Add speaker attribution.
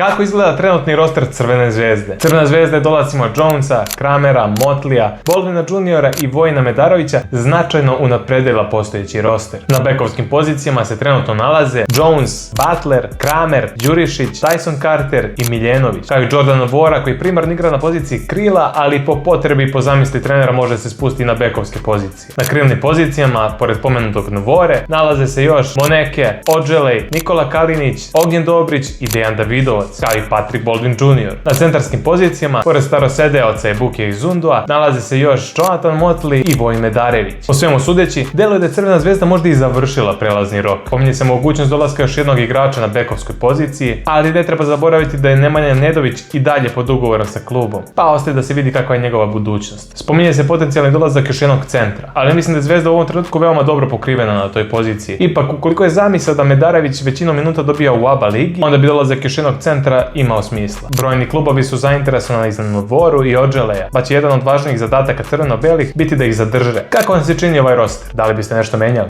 Speaker 1: Kako izgleda trenutni roster Crvene zvezde? Crvena zvezda je dolazimo Jonesa, Kramera, Motlija, Baldwina Juniora i Vojina Medarovića značajno unapredila postojeći roster. Na bekovskim pozicijama se trenutno nalaze Jones, Butler, Kramer, Đurišić, Tyson Carter i Miljenović, kao i Jordan Nwora koji primarno igra na poziciji krila, ali po potrebi i po zamisli trenera može se spustiti na bekovske pozicije. Na krilnim pozicijama, pored pomenutog Nwore, nalaze se još Moneke, Odželej, Nikola Kalinić, Ognjen Dobrić i Dejan Davidovac, kao i Patrick Baldwin Jr. Na centarskim pozicijama, pored starosedeoca i Bukija i Zundua, nalaze se još Jonathan Motley i Vojin Medarević. Po svemu sudeći, deluje da je Crvena zvezda možda i završila prelazni rok. Pominje se mogućnost dolaska još jednog igrača na bekovskoj poziciji, ali ne treba zaboraviti da je Nemanja Nedović i dalje pod ugovorom sa klubom, pa ostaje da se vidi kakva je njegova budućnost. Spominje se potencijalni dolazak još jednog centra, ali mislim da je Zvezda u ovom trenutku veoma dobro pokrivena na toj poziciji. Ipak, ukoliko je zamisao da Medarević većinom minuta dobija u ABA ligi, onda bi dolazak još jednog centra imao smisla. Brojni klubovi su zainteresovani za Nvoru i Odželeja, pa će jedan od važnijih zadataka crveno-belih biti da ih zadrže. Kako vam se čini ovaj roster? Da li biste nešto menjali?